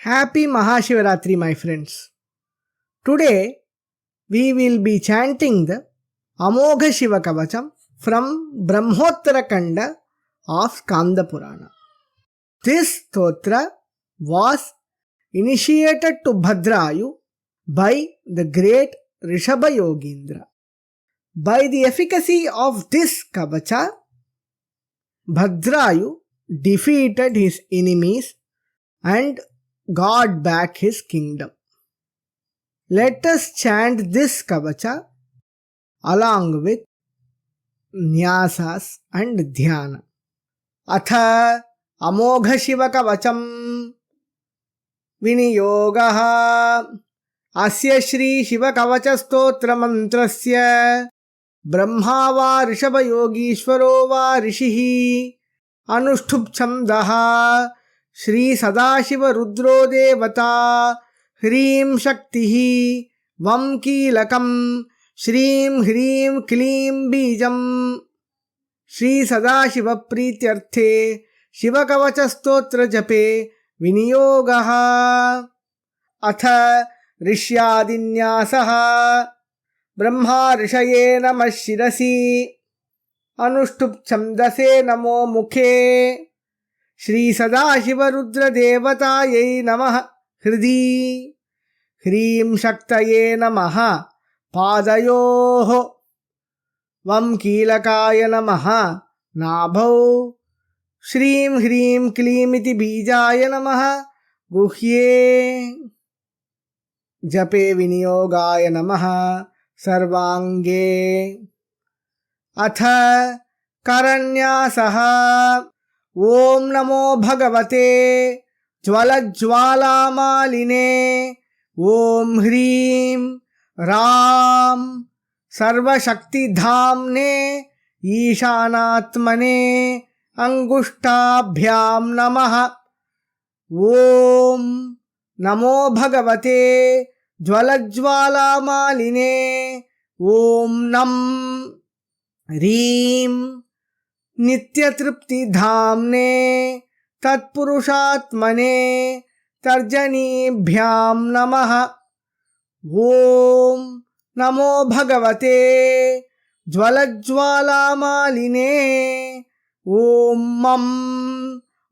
Happy Mahashivaratri, my friends. Today we will be chanting the Amogha Shiva Kavacham from Brahmottara Kanda of Skanda Purana. This stotra was initiated to Bhadrayu by the great Rishabha Yogindra. By the efficacy of this Kavacha, Bhadrayu defeated his enemies and got back his kingdom. Let us chant this Kavacha along with Nyasas and Dhyana. Atha Amogha Shiva Kavacham Viniyogaha Asya Shri Shiva Kavacha Stotra Mantrasya Brahma va Rishabha Yogishvaro va Rishihi Anushtup Chamdaha Shri Sadashiva Rudro Devata Hrim Shaktihi Vam Kilakam Shrim Hrim Klim Bijam Shri Sadashiva Prityarthe Shiva Kavacha Stotra Jape Viniyogaha Atha Rishyadinyasaha Brahma Rishaye Namah Shirasi Anushtup Chamdase Namo Mukhe Shri Sadashiva Rudra Devatayai Namah Hridi Hrim Shaktaye Namaha Padayoho Vam Kilakaya Namaha Nabhau Shrim Hrim Klimiti Bijaya Namaha Guhye Jape Viniyogaya Namaha Sarvange Atha Karanyasaha Om Namo Bhagavate Jvalajvalamaline Om Hrim Ram Sarva Shakti Dhamne Ishanatmane Angushtabhyam Namaha Om Namo Bhagavate Jvalajvalamaline Om Nam Rim Nityatripti Dhamne Tatpurushatmane Tarjanibhyam Namaha Om Namo Bhagavate Jvalajvalamaline Om Mam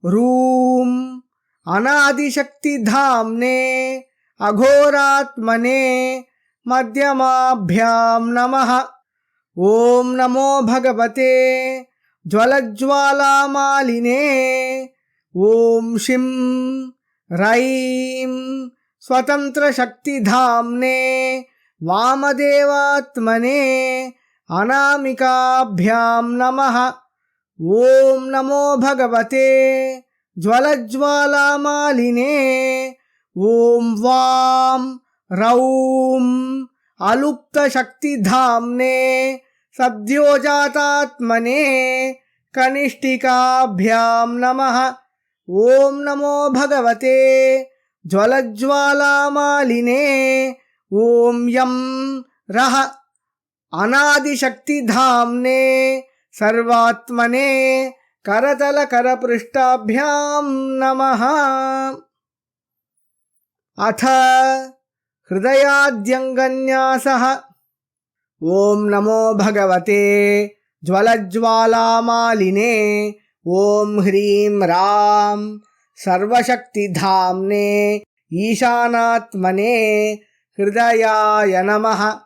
Room Anadi Shakti Dhamne Aghoratmane Madhyamabhyam Namaha Om Namo Bhagavate Jvalajvalamaline Om Shim Raim Swatantra Shakti Dhamne Vamadevatmane Anamikabhyam Namaha Om Namo Bhagavate Jvalajvalamaline Om Vam Raum Alupta Shakti Dhamne Sadhyojatatmane Kanishtikabhyam Namaha Om Namo Bhagavate Jvalajvalamaline Om Yam Raha Anadi Shakti Dhamne Sarvatmane Karatala Karaprishtabhyam Namaha Atha Hridayadyanganyasaha Om Namo Bhagavate Jvalajvalamaline Om Hrim Ram Sarva Shakti Dhamne Ishanatmane Hridayaya Namaha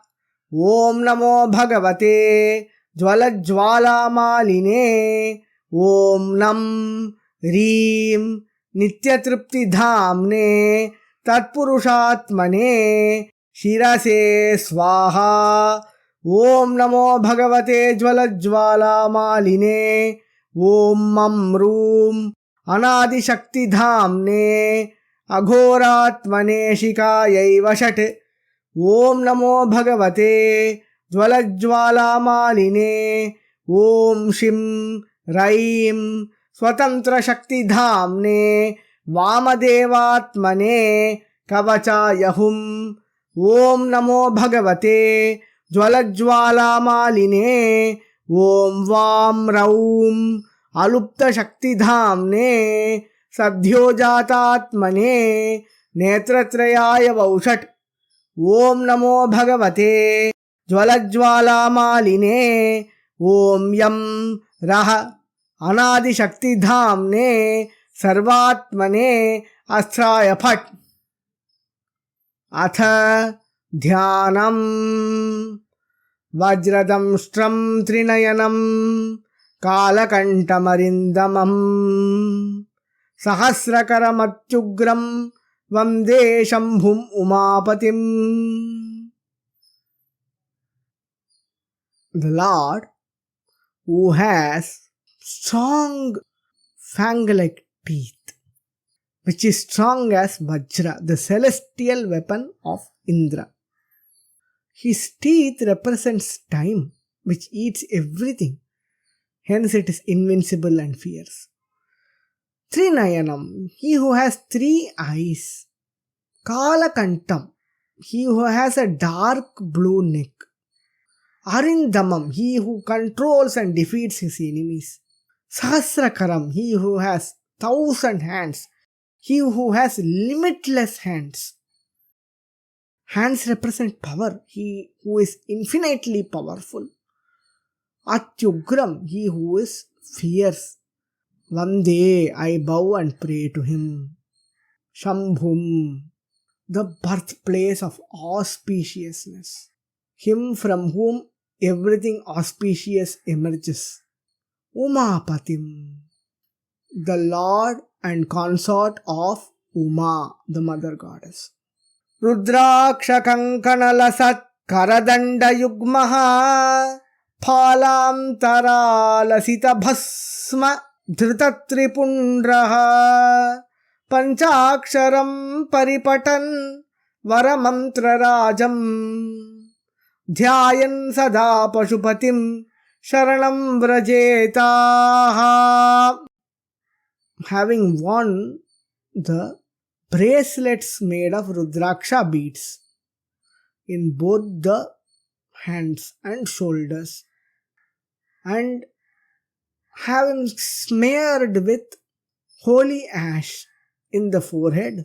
Om Namo Bhagavate Jvalajvalamaline Om Nam Rim Nityatripti Dhamne Tatpurushatmane Shirase Swaha Om Namo Bhagavate Jvalajvalamaline Om Mamrum Anadi Shakti Dhamne Aghoratmane Shikayai Vashat Om Namo Bhagavate Jvalajvalamaline Om Shim Raim Swatantra Shakti Dhamne Vamadevatmane Kavachayahum Om Namo Bhagavate Jvalajvalamaline Om Vam Raum Alupta Shakti Dhamne Sadhyojatatmane नेत्रत्रयाय वौषट्। ओम नमो भगवते ज्वलज्वालामालिने। ओम यं रः अनादिशक्तिधाम्ने सर्वात्मने अस्त्राय फट्। अथ ध्यानम्। वज्रदंष्ट्रं त्रिनयनं कालकण्ठमरिन्दमम् सहस्रकरमत्युग्रं वन्दे शम्भुम् उमापतिम्। The Lord, who has strong fang-like teeth, which is strong as Vajra, the celestial weapon of Indra. His teeth represents time, which eats everything. Hence it is invincible and fierce. Trinayanam, he who has 3 eyes. Kalakantam, he who has a dark blue neck. Arindamam, he who controls and defeats his enemies. Sahasrakaram, he who has 1,000 hands. He who has limitless hands. Hands represent power. He who is infinitely powerful. Atyugram, he who is fierce. Vande, I bow and pray to him. Shambhum, the birthplace of auspiciousness. Him from whom everything auspicious emerges. Umapatim, the lord and consort of Uma, the mother goddess. रुद्राक्षकङ्कणलसत् करदण्डयुग्मः फालान्तरालसितभस्म धृतत्रिपुण्ड्रः पञ्चाक्षरं परिपठन् वरमन्त्रराजम् ध्यायन् सदा पशुपतिं शरणं व्रजेताः. Having worn the bracelets made of Rudraksha beads in both the hands and shoulders, and having smeared with holy ash in the forehead,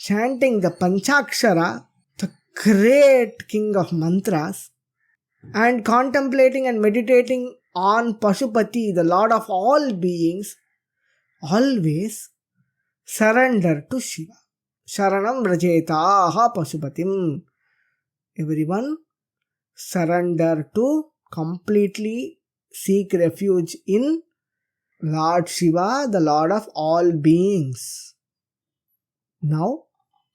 chanting the Panchakshara, the great king of mantras, and contemplating and meditating on Pashupati, the lord of all beings, always surrender to Shiva. Sharanam Vrajetaha Pashupatim. Everyone surrender to, completely seek refuge in Lord Shiva, the Lord of all beings. Now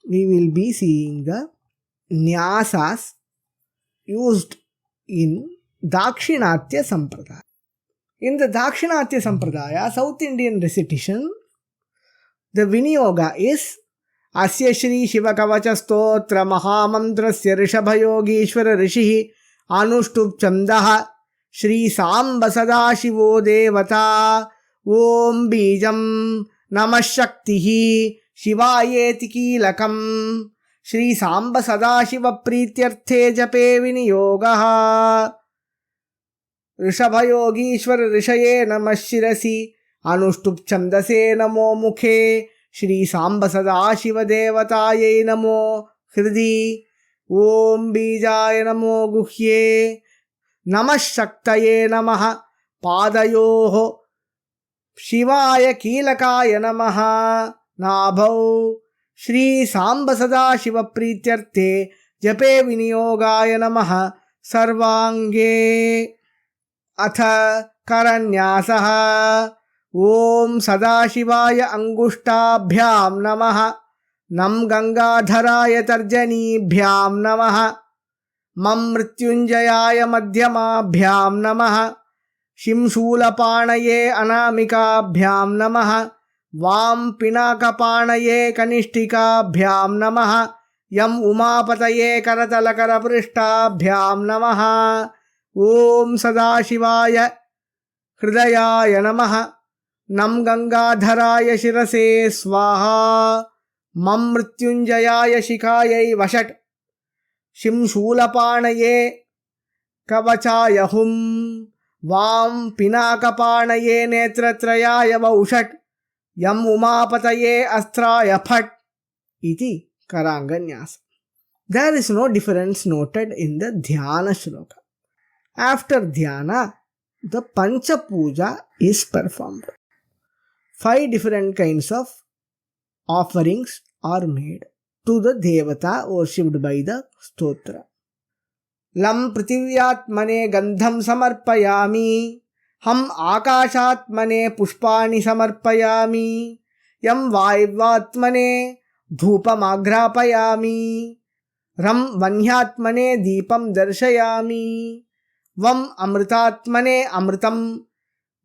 we will be seeing the Nyasas used in Dakshinatya Sampradaya. In the Dakshinatya Sampradaya, South Indian recitation, the Viniyoga is Asya Shri Shiva Kavacha Stotra Mahamantrasya Rishabhayogishwara Rishihi Anushtup Chandaha Shri Samba Sadashivo Devata Om Bijam Namah Shaktihi Shivayeti Kilakam Shri Samba Sadashiva Prityarthe Jape Viniyogaha Rishabhayogishwara Rishaye Namah Shirasi अनुष्टुप छंदसे नमो मुखे श्री सांब सदाशिव देवताये नमो हृदि ओम बीजाय नमो गुह्ये नमः शक्तये नमः पादयोः शिवाय कीलकाय नमः नाभौ श्री सांब सदाशिव प्रीत्यर्थे जपे विनियोगाय नमः सर्वांगे। अथ करन्यासः। ओम सदाशिवाय अंगुष्ठाभ्याम नमः। नम गंगाधराय तर्जनीभ्याम नमः। मम मृत्युंजयाय मध्यमाभ्याम नमः। शिंशूलपाणये अनामिकाभ्याम नमः। वाम पिनाकपाणये कनिष्ठिकाभ्याम नमः। यम उमापतये करतलकरपृष्ठाभ्याम नमः। ओम सदाशिवाय हृदयाय नमः। नम गंगाधराय शिरसे स्वाहा। मम मृत्युंजयाय शिखायै वषट्। शिंशूलपाणये कवचाय हुं। वाम पिनाकपाणये नेत्रत्रयाय वौषट्। यम उमापतये अस्त्राय फट्। iti Karanganyasa. There is no difference noted in the Dhyana shloka. After Dhyana, the Pancha Puja is performed. 5 different kinds of offerings are made to the Devata worshipped by the Stotra. Lam Prithivyaatmane Gandham Samarpayami. Ham Akashatmane Pushpani Samarpayami. Yam Vaivvatmane Dhupam Agrapayami. Ram Vanyatmane Deepam Darshayami. Vam Amritatmane Amritam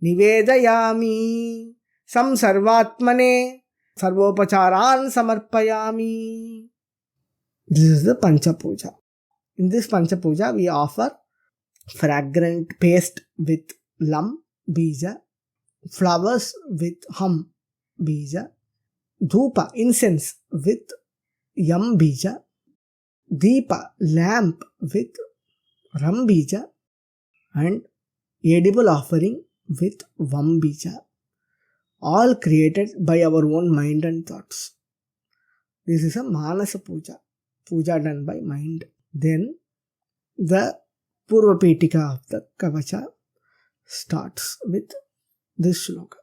Nivedayami. Sam Sarvatmane Sarvopacharan Samarpayami. This is the Pancha Puja. In this Pancha Puja, we offer fragrant paste with lam bija, flowers with ham bija, dhupa incense with yam bija, deepa lamp with ram bija, and edible offering with vam bija, all created by our own mind and thoughts. This is a Manasa Puja, puja done by mind. Then the Purva Petika of the Kavacha starts with this shloka.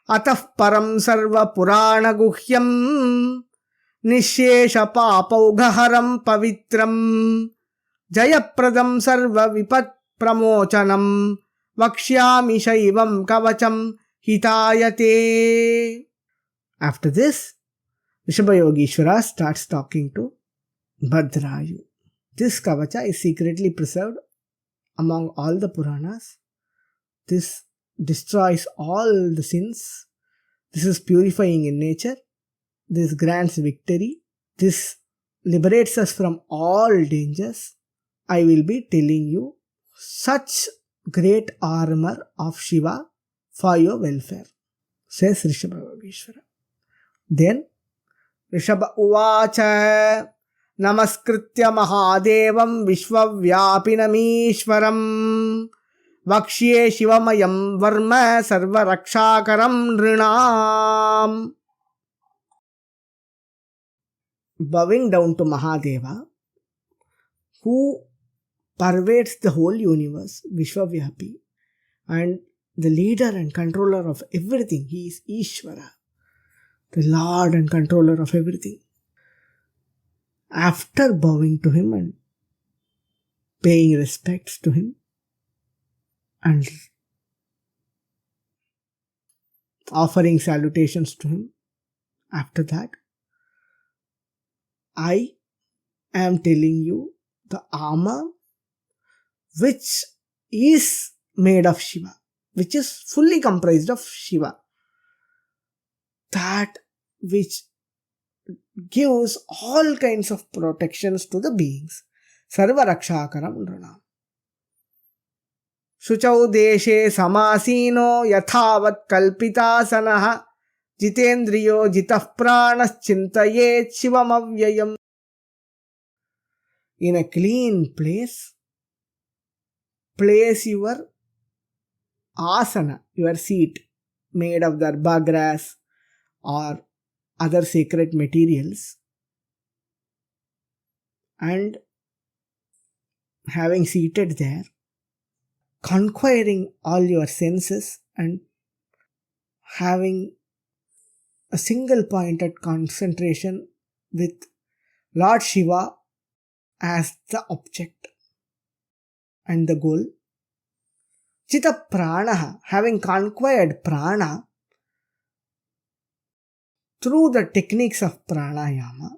Atah param sarva purana guhyam nishesha papaugaharam pavitram jayapradam sarva vipat pramochanam vakshyami shaivam kavacham hitayate. After this, Rishabha Yogeshwara starts talking to Bhadrayu. This Kavacha is secretly preserved among all the Puranas. This destroys all the sins. This is purifying in nature. This grants victory. This liberates us from all dangers. I will be telling you such great armor of Shiva for your welfare, says Rishabha Yogeshwara. Then Rishabha Uvacha Namaskritya Mahadevam Vishwavyapinamishwaram Vakshye Shivamayam Varma Sarva Rakshakaram Nrinam. Bowing down to Mahadeva, who pervades the whole universe, Vishwavyapi, and the leader and controller of everything. He is Ishvara, the Lord and controller of everything. After bowing to him and paying respects to him and offering salutations to him, after that, I am telling you the armor which is made of Shiva, which is fully comprised of Shiva, that which gives all kinds of protections to the beings. Sarva Rakshakaram Nranam. Shuchau deshe samasino yathavat kalpitasanaha jitendriyo jitah pranas chintayet shivam avyayam. In a clean place, place your asana, your seat, made of darbha grass or other sacred materials, and having seated there, conquiring all your senses and having a single pointed concentration with Lord Shiva as the object and the goal. Chita Pranaha, having conquired prana through the techniques of pranayama,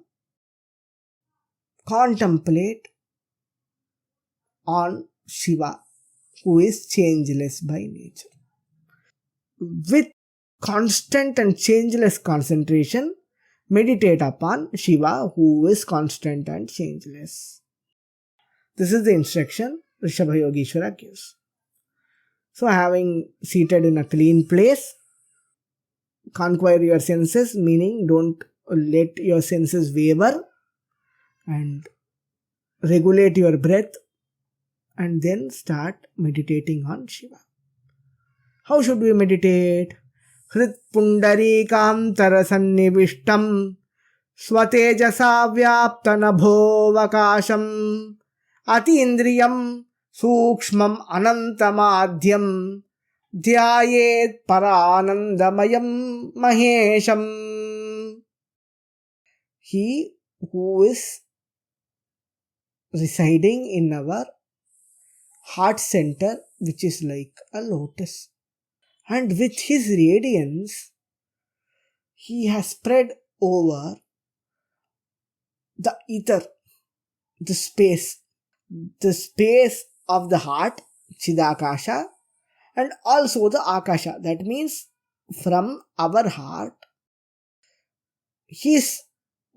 contemplate on Shiva, who is changeless by nature. With constant and changeless concentration, meditate upon Shiva, who is constant and changeless. This is the instruction Rishabha Yogeshwara gives. So, having seated in a clean place, conquer your senses, meaning don't let your senses waver, and regulate your breath, and then start meditating on Shiva. How should we meditate? Hrit pundarikam tarasannivishtam स्वतेजसा व्याप्तनभोऽवकाशम् अतीन्द्रियं सूक्ष्मम् अनन्तमाद्यम् ध्यायेत् परानन्दमयं महेशम्. He who is residing in our heart center, which is like a lotus, and with his radiance he has spread over the ether, the space of the heart, Chidakasha, and also the Akasha. That means from our heart his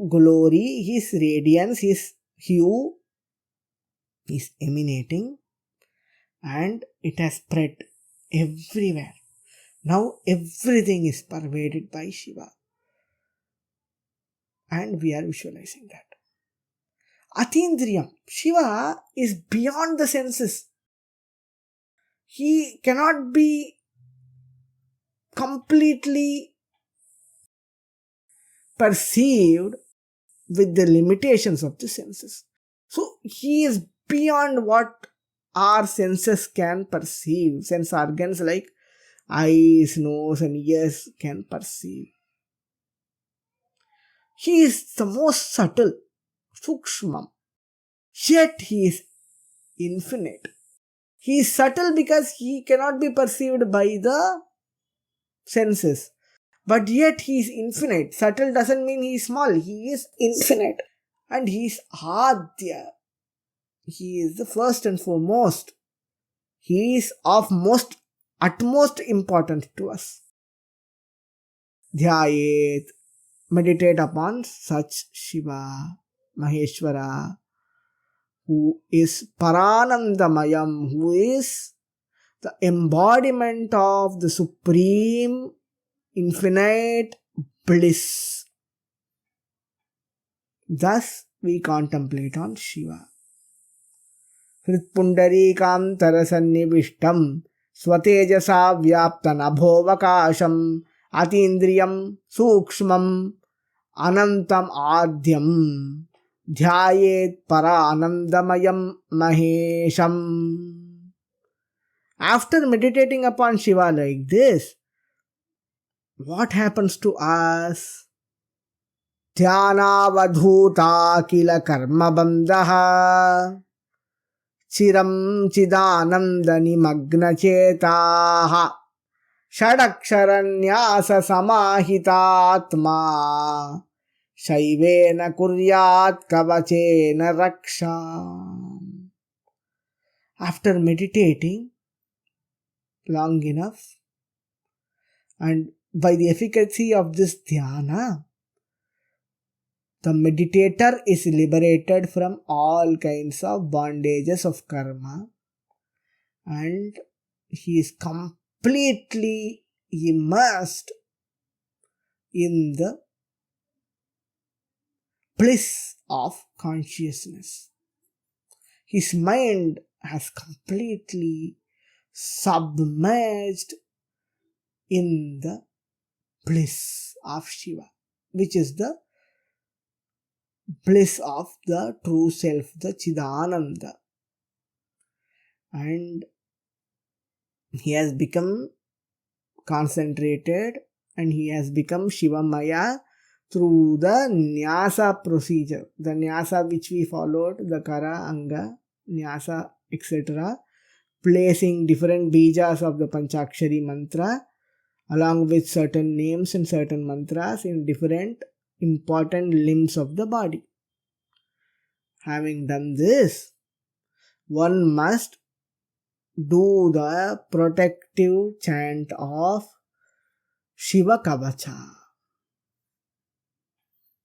glory, his radiance, his hue is emanating, and it has spread everywhere. Now everything is pervaded by Shiva, and we are visualizing that. Atindriyam, Shiva is beyond the senses. He cannot be completely perceived with the limitations of the senses. So he is beyond what our senses can perceive. Sense organs like eyes, nose and ears can perceive. He is the most subtle, Sukshmam, yet he is infinite. He is subtle because he cannot be perceived by the senses, but yet he is infinite. Subtle doesn't mean he is small, he is infinite. And he is Adya. He is the first and foremost. He is of utmost importance to us. Dhyayet, meditate upon such Shiva, Maheshwara, who is Paranandamayam, who is the embodiment of the supreme infinite bliss. Thus we contemplate on Shiva. हृत्पुण्डरीकान्तरसन्निविष्टं स्वतेजसा व्याप्तनभोऽवकाशम् अतीन्द्रियं सूक्ष्मम् अनन्तम् आद्यम् ध्यायेत् परानन्दमयं महेशम्. After meditating upon Shiva like this, what happens to us? ध्यानावधूता किल कर्मबन्धः चिरं चिदानन्दनिमग्नचेताः षडक्षरन्याससमाहितात्मा शैवेन कुर्यात् कवचेन रक्षा. After meditating long enough, and by the efficacy of this dhyana, the meditator is liberated from all kinds of bondages of karma, and he is completely immersed in the bliss of consciousness. His mind has completely submerged in the bliss of Shiva, which is the bliss of the true self, the Chidananda. And he has become concentrated, and he has become Shivamaya through the Nyasa procedure. The Nyasa which we followed, the Kara, Anga, Nyasa, etc., placing different bijas of the Panchakshari mantra along with certain names and certain mantras in different important limbs of the body. Having done this, one must do the protective chant of Shiva Kavacha.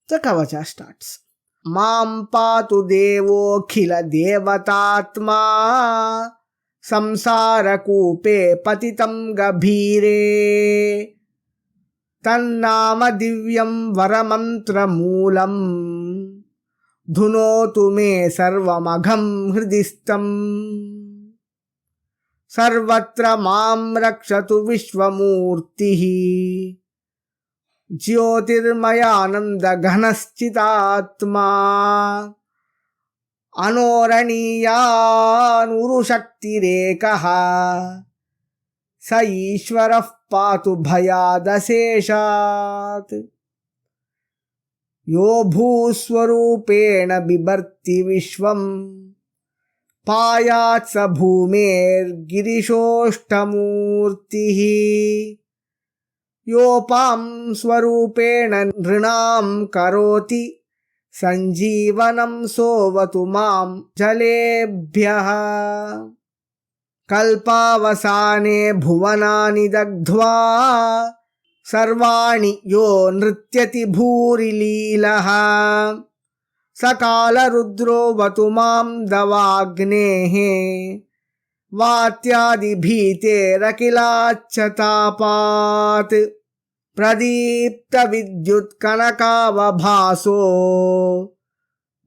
The Kavacha starts. Mam patu devo khila devatatma samsara kupe patitam gabhire tannama divyam varamantra moolam dhunotu me sarvamagham hridistam sarvatra mam rakshatu vishvamurtihi ज्योतिर्मयानन्दघनश्चिदात्मा अनोरणीयानुरुशक्तिरेकः स ईश्वरः पातु भयादशेषात्। यो भूस्वरूपेण बिभर्ति विश्वम् पायात् स भूमेर्गिरिशोष्ठमूर्तिः। योपां स्वरूपेण नृणां करोति सञ्जीवनं सोऽवतु मां जलेभ्यः। कल्पावसाने भुवनानि दग्ध्वा सर्वाणि यो नृत्यति भूरिलीलः। सकालरुद्रोऽवतु मां दवाग्नेः वात्यादिभीतेरखिलाच्चतापात्। प्रदीप्तविद्युत्कनकावभासो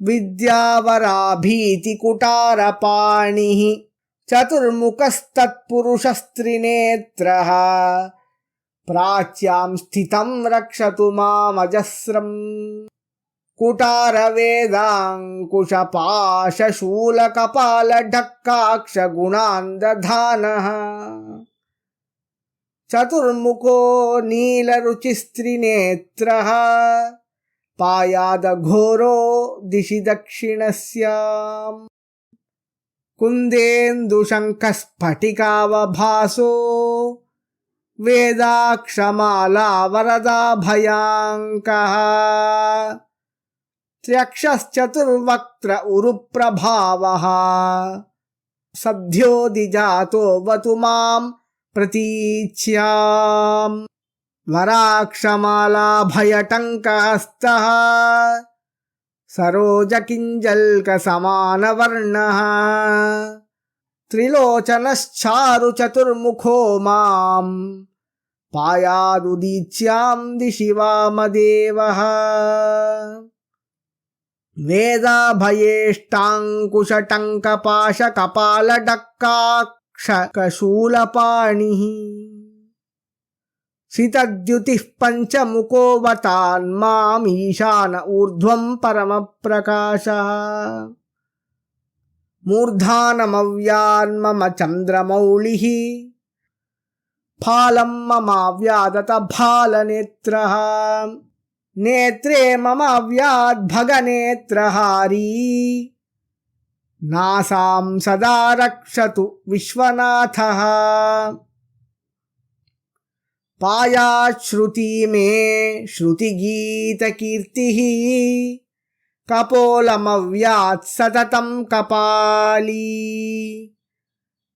विद्यावराभीतिकुटारपाणिः। चतुर्मुखस्तत्पुरुषस्त्रिनेत्रः प्राच्यां स्थितं रक्षतु मामजस्रम्। कुटारवेदाङ्कुशपाशशूलकपालढक्काक्षगुणान्दधानः। चतुर्मुखो नीलरुचिस्त्रिनेत्रः पायादघोरो दिशि दक्षिणस्याम्। कुन्देन्दुशङ्खस्फटिकावभासो वेदाक्षमालावरदाभयाङ्कः। त्र्यक्षश्चतुर्वक्त्र उरुप्रभावः सद्योदिजातो वतु मां प्रतीच्याम्। वराक्षमालाभयटङ्कहस्तः सरोजकिञ्जल्कसमानवर्णः। त्रिलोचनश्चारुचतुर्मुखो मां पायादुदीच्यां दिशि वामदेवः। वेदाभयेष्टाङ्कुशटङ्कपाशकपालडक्काक्षकशूलपाणिः। सितद्युतिः पञ्चमुखोऽवतान्मामीशान ऊर्ध्वं परमप्रकाशः। मूर्धानमव्यान्मम चन्द्रमौलिः फालं ममाव्यादतभालनेत्रः। नेत्रे ममाव्याद्भगनेत्रहारी नासां सदा रक्षतु विश्वनाथः। पायाच्छ्रुति मे श्रुतिगीतकीर्तिः कपोलमव्यात् सततं कपाली।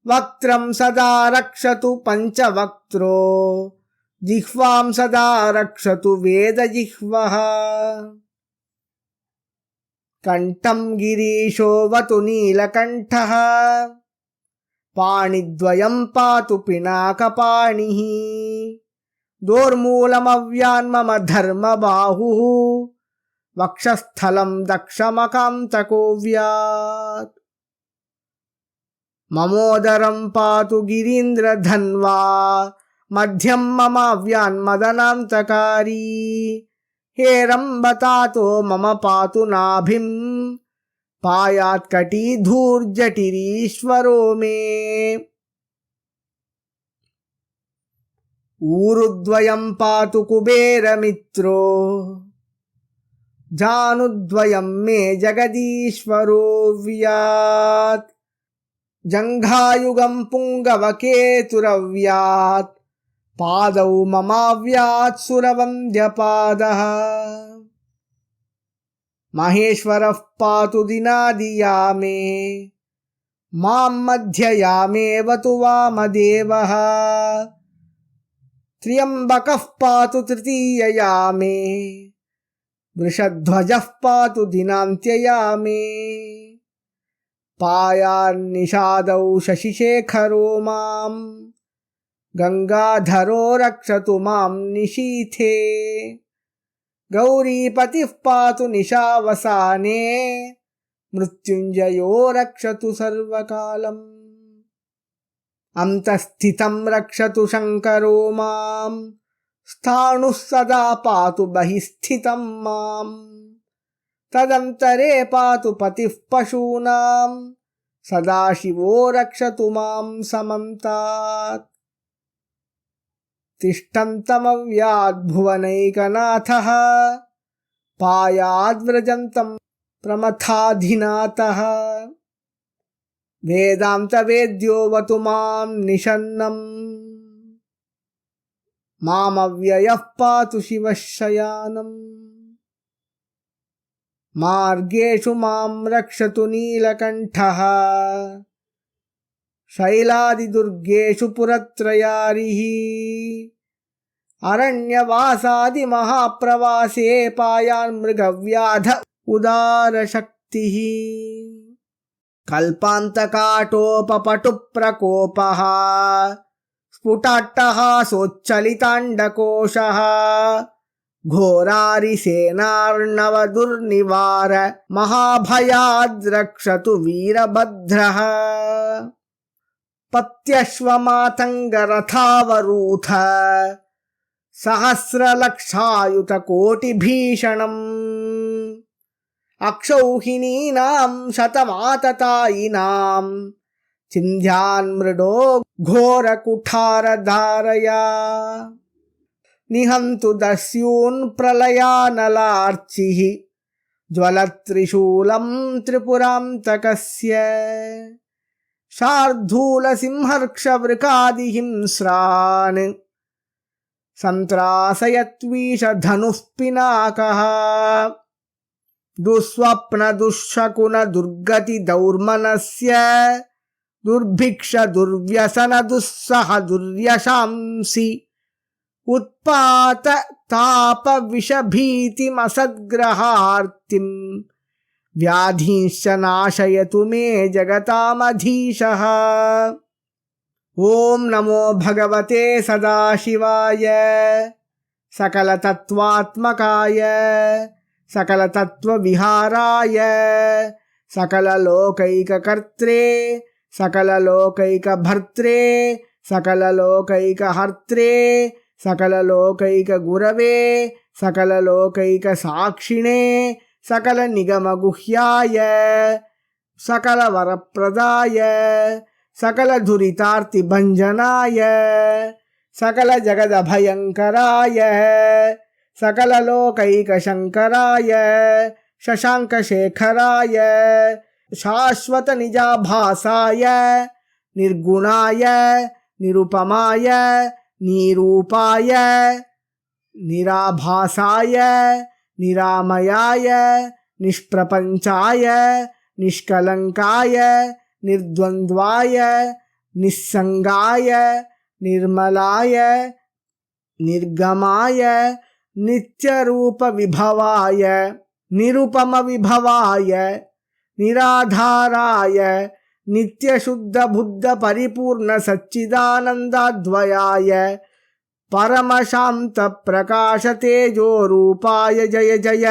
वक्त्रं सदा रक्षतु पञ्चवक्त्रो जिह्वां सदा रक्षतु वेदजिह्वः। कण्ठं गिरीशोऽवतु नीलकण्ठः पाणिद्वयं पातु पिनाकपाणिः। दोर्मूलमव्यान्मम धर्मबाहुः वक्षस्थलं दक्षमकान्तकोऽव्यात्। ममोदरं पातु गिरीन्द्रधन्वा मध्यं ममाव्यान्मदनान्तकारी। हेरम्बतातो मम पातु नाभिं पायात्कटीधूर्जटिरीश्वरो मे। ऊरुद्वयं पातु कुबेरमित्रो जानुद्वयं मे जगदीश्वरोऽव्यात्। जङ्घायुगं पुङ्गवकेतुरव्यात् पादौ ममाव्यात् सुरवन्द्यपादः। महेश्वरः पातु दिनादियामे मां मध्ययामेवतु वामदेवः। त्र्यम्बकः पातु तृतीययामे वृषध्वजः पातु दिनान्त्ययामे। पायान्निषादौ शशिशेखरो मां गङ्गाधरो रक्षतु मां निशीथे। गौरीपतिः पातु निशावसाने मृत्युञ्जयो रक्षतु सर्वकालम्। अन्तःस्थितं रक्षतु शङ्करो मां स्थाणुः सदा पातु बहिस्थितं माम् तदन्तरे पातु पतिः पशूनां सदाशिवो रक्षतु मां समन्तात्। तिष्ठन्तमव्याद्भुवनैकनाथः पायाद्व्रजन्तं प्रमथाधिनाथः वेदान्तवेद्योऽवतु मां निषन्नम् मामव्ययः पातु शिवः शयानम् मार्गेषु मां रक्षतु नीलकण्ठः शैलादिदुर्गेषु पुरत्रयारिः अरण्यवासादिमहाप्रवासे पायान्मृगव्याध उदारशक्तिः कल्पान्तकाटोपपटुप्रकोपः स्फुटाट्टहासोच्चलिताण्डकोशः घोरारिसेनार्णवदुर्निवार महाभयाद्रक्षतु वीरभद्रः पत्यश्वमातङ्गरथावरूथ सहस्रलक्षायुतकोटिभीषणम् अक्षौहिणीनां शतमाततायिनां चिन्ध्यान्मृडो घोरकुठारधारया निहन्तु दस्यून् प्रलयानलार्चिः ज्वलत्त्रिशूलं त्रिपुरान्तकस्य शार्दूलसिंहर्क्षवृकादिहिंस्रान् सन्त्रासयत्वीषधनुः पिनाकः दुःस्वप्नदुःशकुनदुर्गतिदौर्मनस्य दुर्भिक्षदुर्व्यसनदुस्सह दुर्यशांसि उत्पाततापविषभीतिमसद्ग्रहार्तिं व्याधींश्च नाशयतु मे जगतामधीशः। ॐ नमो भगवते सदाशिवाय सकलतत्त्वात्मकाय सकलतत्त्वविहाराय सकललोकैककर्त्रे सकललोकैकभर्त्रे सकललोकैकहर्त्रे सकललोकैकगुरवे सकललोकैकसाक्षिणे सकलनिगमगुह्याय सकलवरप्रदाय सकलधुरितार्तिभञ्जनाय सकलजगदभयङ्कराय सकललोकैकशङ्कराय शशाङ्कशेखराय शाश्वतनिजाभासाय निर्गुणाय निरुपमाय निरूपाय निराभासाय निरामयाय निष्प्रपञ्चाय निष्कलङ्काय निर्द्वन्द्वाय निस्सङ्गाय निर्मलाय निर्गमाय नित्यरूपविभवाय निरुपमविभवाय निराधाराय नित्यशुद्धबुद्धपरिपूर्णसच्चिदानन्दाद्वयाय परमशान्तप्रकाशतेजोरूपाय जय जय।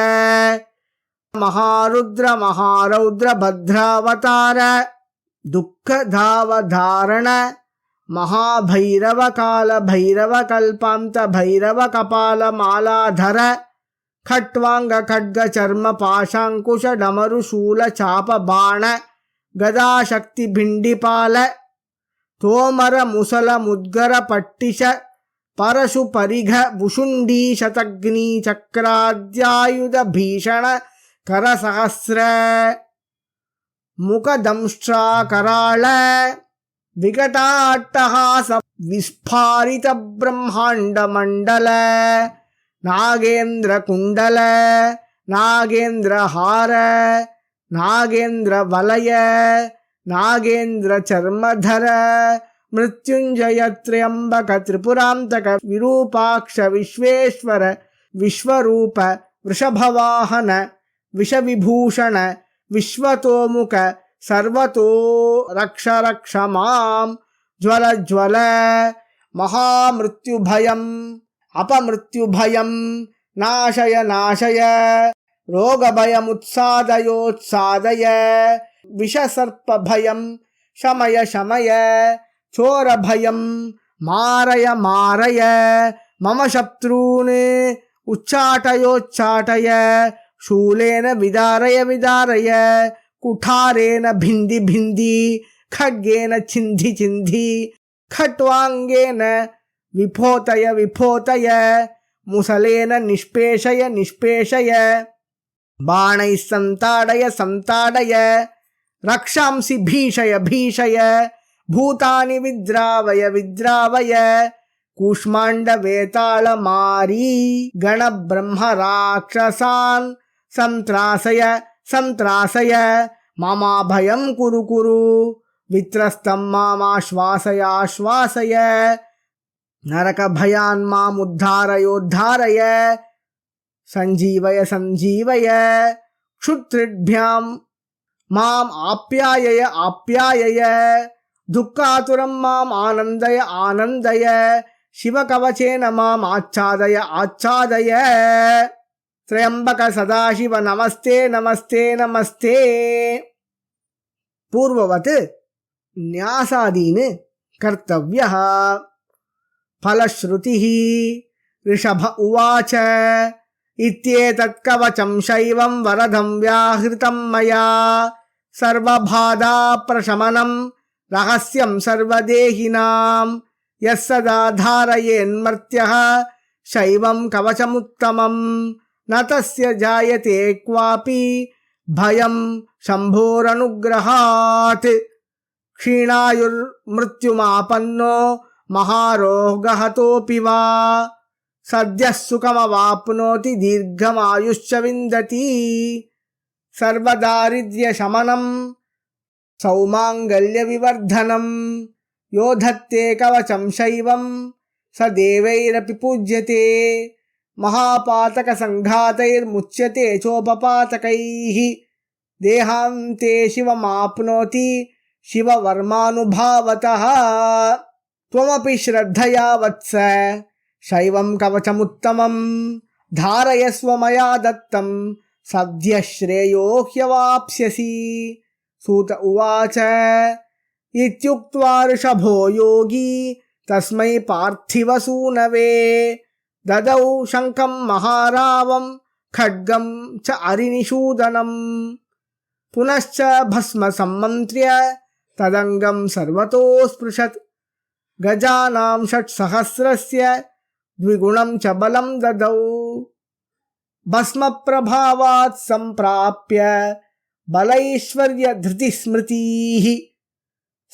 महारुद्र महारौद्र भद्रावतार दुःखधावधारण महाभैरव काल भैरव कल्पान्त भैरव कपाल मालाधर खट्वांग खड्ग चर्म पाशांकुश डमरु शूल चाप बाण गदा शक्ति भिंडिपाल तोमर मुसल मुद्गर पट्टिश परशु परिघ भुषुंडी शतग्नि चक्राद्यायुध भीषण कर सहस्र मुख दंष्ट्रा कराळ विकटाट्टहास विस्फारित ब्रह्मांड मंडल नागेन्द्र कुंडल नागेन्द्र हार नागेन्द्र वलय नागेन्द्र चर्मधर मृत्युंजय त्र्यंबक त्रिपुरांतक विरूपाक्ष विश्वेश्वर विश्वरूप वृषभवाहन विषविभूषण विश्वतोमुख सर्वतो रक्ष रक्ष मां ज्वल ज्वल महामृत्युभयम् अपमृत्युभयम् नाशय नाशय रोगभयमुत्सादयोत्सादय विषसर्पभयम् शमय शमय चोरभयम् मारय मारय मम शत्रून् उच्चाटयोच्चाटय शूलेन विदारय विदारय कुठारेण भिन्धि भिन्धि खड्गेन छिन्धि छिन्धि खट्वाङ्गेन विफोतय विफोतय मुसलेन निष्पेषय निष्पेषय बाणैः संताडय संताडय रक्षांसि भीषय भीषय भूतानि विद्रावय विद्रावय कूष्माण्ड वेताल मारी गण ब्रह्म राक्षसान् संत्रासय संत्रासय ममाभयं कुरु कुरु वित्रस्तं मामाश्वासय आश्वासय नरक भयान् मामुद्धारयोद्धारय संजीवय संजीवय क्षुत्रिभ्यां माम् आप्यायय आप्यायय दुःखातुरं माम् आनन्दय आनन्दय शिवकवचेन माम् आच्छादय आच्छादय त्र्यंबक सदाशिव नमस्ते नमस्ते नमस्ते। पूर्ववत् न्यासादीन् कर्तव्यः। फलश्रुतिः ऋषभ उवाच इत्येतत् कवचं शैवं वरदं व्याहृतं मया सर्वबाधा प्रशमनं रहस्यं सर्वदेहिनां यः सदा धारयेन्मर्त्यः शैवं कवचमुत्तमं न तस्य जायते क्वापि भयं शम्भोरनुग्रहात् क्षीणायुर्मृत्युमापन्नो महारोगहतोऽपि वा सद्यः सुखमवाप्नोति दीर्घमायुश्च विन्दति सर्वदारिद्र्यशमनं सौमाङ्गल्यविवर्धनं यो धत्ते कवचं शैवं स देवैरपि पूज्यते महापातकसङ्घातैर्मुच्यते चोपपातकैः देहान्ते शिवमाप्नोति शिववर्मानुभावतः त्वमपि श्रद्धया वत्स शैवं कवचमुत्तमं धारयस्व मया दत्तं सद्यः श्रेयो ह्यवाप्स्यसि। सूत उवाच इत्युक्त्वा ऋषभो योगी तस्मै पार्थिवसूनवे ददौ शङ्खं महारावं खड्गं च अरिनिषूदनं पुनश्च भस्म सम्मन्त्र्य तदङ्गं सर्वतो स्पृशत् गजानां षट्सहस्रस्य द्विगुणं च बलं ददौ भस्मप्रभावात् सम्प्राप्य बलैश्वर्य धृतिस्मृतिः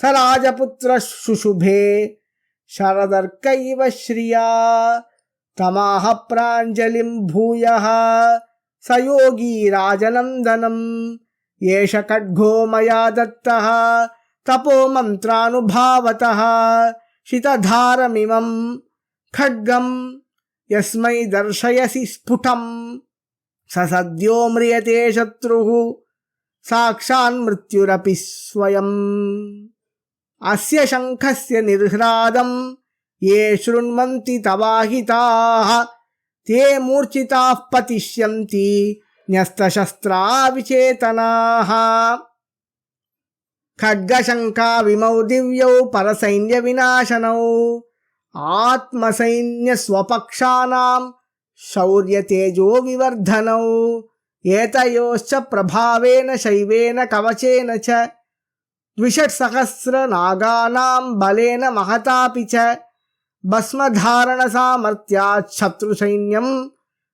स राजपुत्रः शुशुभे शरदर्कैव श्रिया तमाह प्राञ्जलिं भूयः स योगी राजनन्दनम् एष खड्गो मया दत्तः तपो मन्त्रानुभावतः शितधारमिमं खड्गं यस्मै दर्शयसि स्फुटं स सद्यो म्रियते शत्रुः साक्षान्मृत्युरपि स्वयम् अस्य शङ्खस्य निर्ह्रादं ये शृण्वन्ति तवाहिताः ते मूर्छिताः पतिष्यन्ति न्यस्तशस्त्रा विचेतनाः खड्गशङ्खाविमौ दिव्यौ परसैन्यविनाशनौ आत्मसैन्यस्वपक्षानां शौर्यतेजो विवर्धनौ एतयोश्च प्रभावेन शैवेन कवचेन च द्विषट्सहस्रनागानां बलेन महतापि च भस्मधारणसामर्थ्यात् शत्रुसैन्यं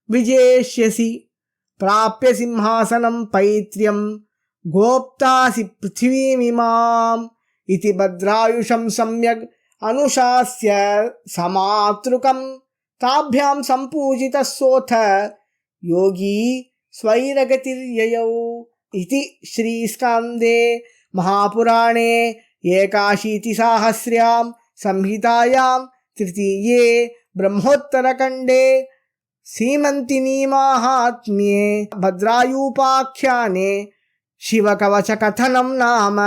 विजेष्यसि प्राप्य सिंहासनं पैत्र्यं गोप्तासि पृथिवीमिमाम् इति भद्रायुषं सम्यग् अनुशास्य समातृकं ताभ्यां सम्पूजितः सोऽथ योगी स्वैरगतिर्ययौ इति श्रीस्कान्दे महापुराणे एकाशीतिसाहस्र्यां संहितायां तृतीये ब्रह्मोत्तरखण्डे सीमन्तिनीमाहात्म्ये भद्रायूपाख्याने शिवकवचकथनं नाम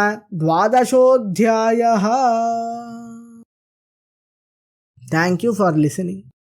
12ोऽध्यायः। Thank you for listening.